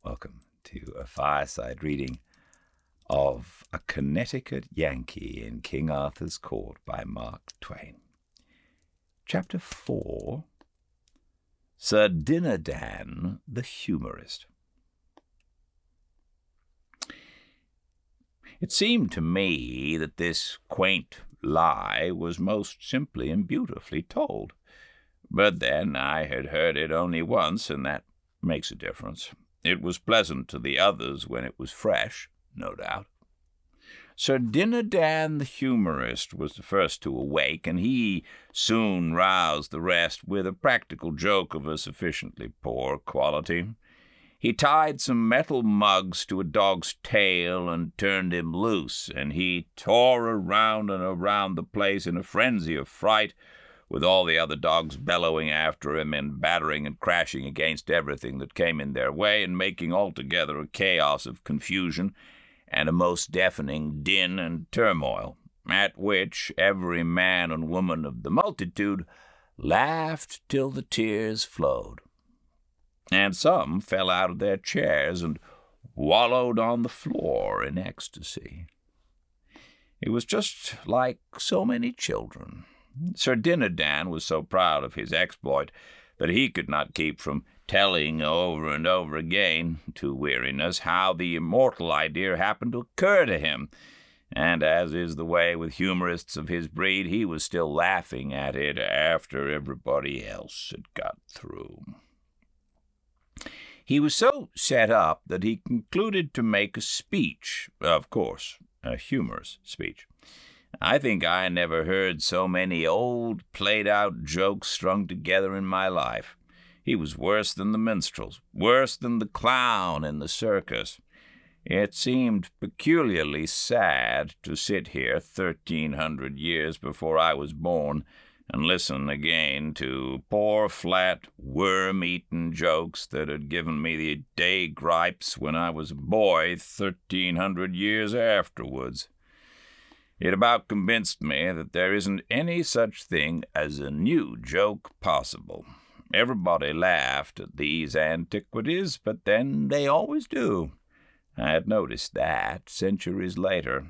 Welcome to a fireside reading of A Connecticut Yankee in King Arthur's Court by Mark Twain. Chapter 4, Sir Dinadan the Humorist. It seemed to me that this quaint lie was most simply and beautifully told. But then I had heard it only once, and that makes a difference. It was pleasant to the others when it was fresh, no doubt. Sir Dinadan the humorist was the first to awake, and he soon roused the rest with a practical joke of a sufficiently poor quality. He tied some metal mugs to a dog's tail and turned him loose, and he tore around and around the place in a frenzy of fright, with all the other dogs bellowing after him and battering and crashing against everything that came in their way and making altogether a chaos of confusion and a most deafening din and turmoil, at which every man and woman of the multitude laughed till the tears flowed. And some fell out of their chairs and wallowed on the floor in ecstasy. It was just like so many children. Sir Dinadan was so proud of his exploit that he could not keep from telling over and over again, to weariness, how the immortal idea happened to occur to him, and as is the way with humorists of his breed, he was still laughing at it after everybody else had got through. He was so set up that he concluded to make a speech, of course, a humorous speech. I think I never heard so many old, played-out jokes strung together in my life. He was worse than the minstrels, worse than the clown in the circus. It seemed peculiarly sad to sit here 1,300 years before I was born and listen again to poor, flat, worm-eaten jokes that had given me the day gripes when I was a boy 1,300 years afterwards. It about convinced me that there isn't any such thing as a new joke possible. Everybody laughed at these antiquities, but then they always do. I had noticed that centuries later.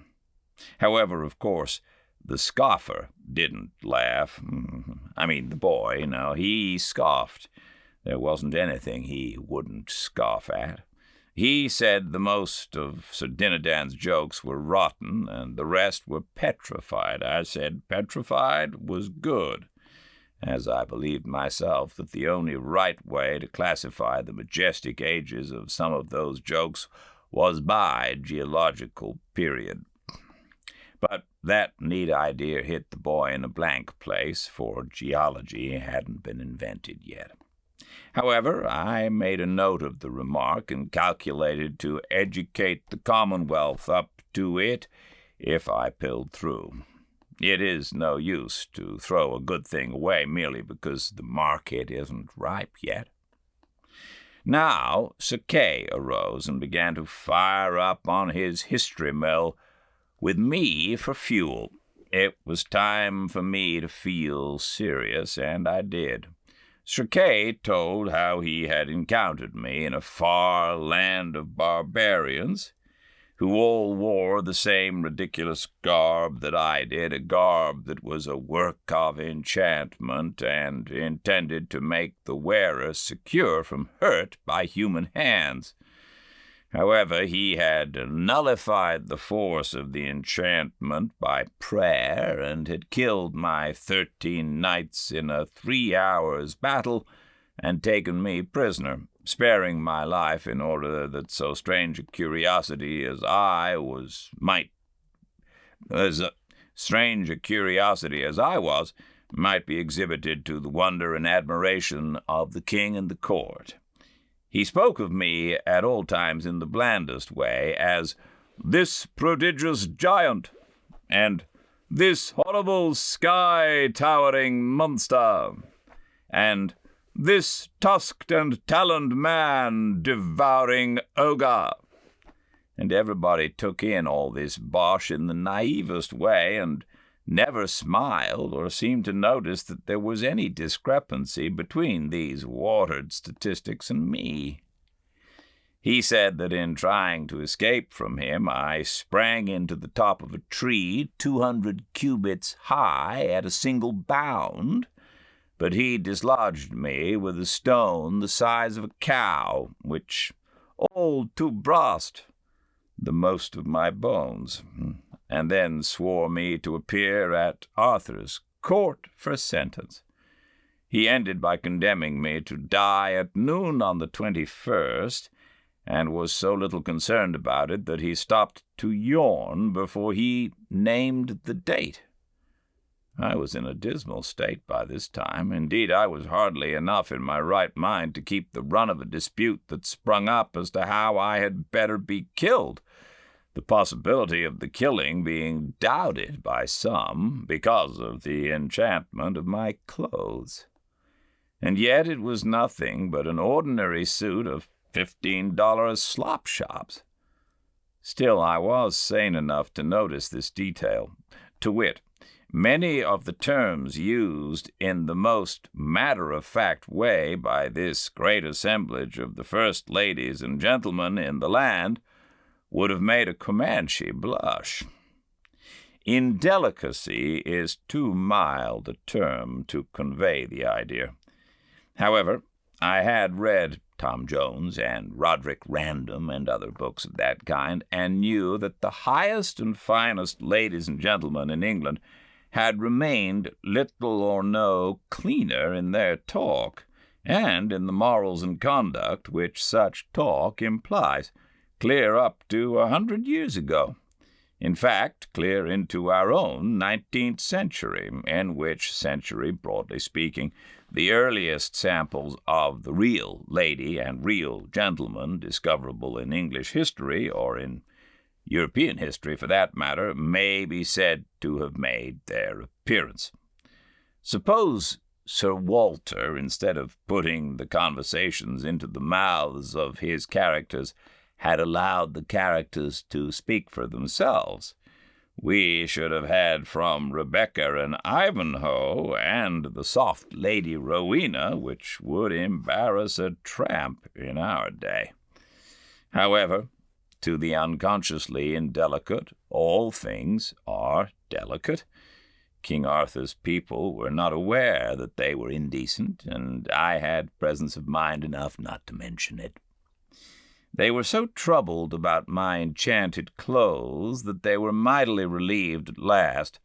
However, of course, the scoffer didn't laugh. I mean, the boy, he scoffed. There wasn't anything he wouldn't scoff at. He said the most of Sir Dinadan's jokes were rotten, and the rest were petrified. I said petrified was good, as I believed myself that the only right way to classify the majestic ages of some of those jokes was by geological period. But that neat idea hit the boy in a blank place, for geology hadn't been invented yet. However, I made a note of the remark and calculated to educate the Commonwealth up to it if I pulled through. It is no use to throw a good thing away merely because the market isn't ripe yet. Now Sir Kay arose and began to fire up on his history mill with me for fuel. It was time for me to feel serious, and I did. Sir Kay told how he had encountered me in a far land of barbarians, who all wore the same ridiculous garb that I did, a garb that was a work of enchantment and intended to make the wearer secure from hurt by human hands. However, he had nullified the force of the enchantment by prayer and had killed my 13 knights in a 3 hours' battle and taken me prisoner, sparing my life in order that so strange a curiosity as I was might be exhibited to the wonder and admiration of the king and the court. He spoke of me at all times in the blandest way as this prodigious giant and this horrible sky-towering monster and this tusked and taloned man devouring ogre. And everybody took in all this bosh in the naivest way and never smiled or seemed to notice that there was any discrepancy between these watered statistics and me. He said that in trying to escape from him, I sprang into the top of a tree 200 cubits high at a single bound, but he dislodged me with a stone the size of a cow, which all to brast the most of my bones, and then swore me to appear at Arthur's court for sentence. He ended by condemning me to die at noon on the 21st, and was so little concerned about it that he stopped to yawn before he named the date. I was in a dismal state by this time. Indeed, I was hardly enough in my right mind to keep the run of a dispute that sprung up as to how I had better be killed, the possibility of the killing being doubted by some because of the enchantment of my clothes. And yet it was nothing but an ordinary suit of $15 slop shops. Still, I was sane enough to notice this detail, to wit, many of the terms used in the most matter-of-fact way by this great assemblage of the first ladies and gentlemen in the land would have made a Comanche blush. Indelicacy is too mild a term to convey the idea. However, I had read Tom Jones and Roderick Random and other books of that kind, and knew that the highest and finest ladies and gentlemen in England had remained little or no cleaner in their talk, and in the morals and conduct which such talk implies, clear up to 100 years ago. In fact, clear into our own 19th century, in which century, broadly speaking, the earliest samples of the real lady and real gentleman discoverable in English history, or in European history for that matter, may be said to have made their appearance. Suppose Sir Walter, instead of putting the conversations into the mouths of his characters, had allowed the characters to speak for themselves. We should have had from Rebecca and Ivanhoe and the soft Lady Rowena, which would embarrass a tramp in our day. However, to the unconsciously indelicate, all things are delicate. King Arthur's people were not aware that they were indecent, and I had presence of mind enough not to mention it. They were so troubled about my enchanted clothes that they were mightily relieved at last,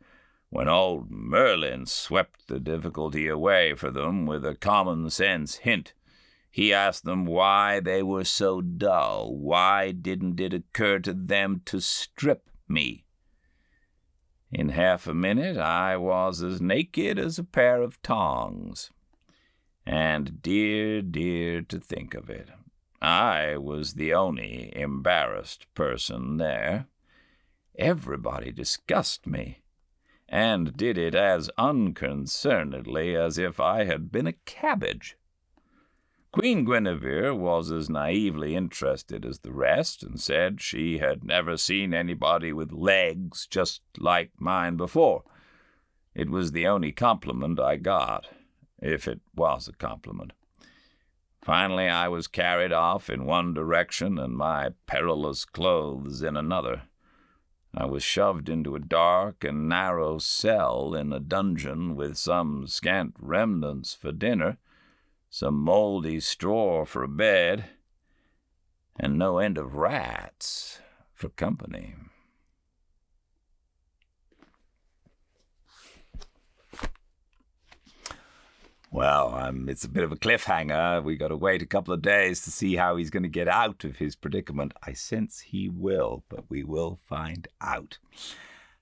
when old Merlin swept the difficulty away for them with a common-sense hint. He asked them why they were so dull. Why didn't it occur to them to strip me? In half a minute I was as naked as a pair of tongs. And dear, dear to think of it, I was the only embarrassed person there. Everybody discussed me, and did it as unconcernedly as if I had been a cabbage. Queen Guinevere was as naively interested as the rest, and said she had never seen anybody with legs just like mine before. It was the only compliment I got, if it was a compliment. Finally, I was carried off in one direction and my perilous clothes in another. I was shoved into a dark and narrow cell in a dungeon with some scant remnants for dinner, some mouldy straw for a bed, and no end of rats for company. Well, it's a bit of a cliffhanger. We got to wait a couple of days to see how he's going to get out of his predicament. I sense he will, but we will find out.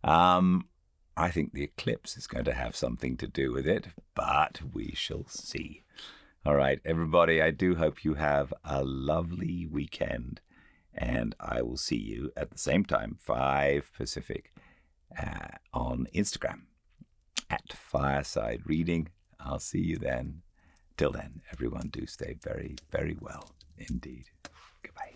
I think the eclipse is going to have something to do with it, but we shall see. All right, everybody, I do hope you have a lovely weekend, and I will see you at the same time, 5 Pacific, on Instagram, at Fireside Reading. I'll see you then. Till then, everyone do stay very, very well indeed. Goodbye.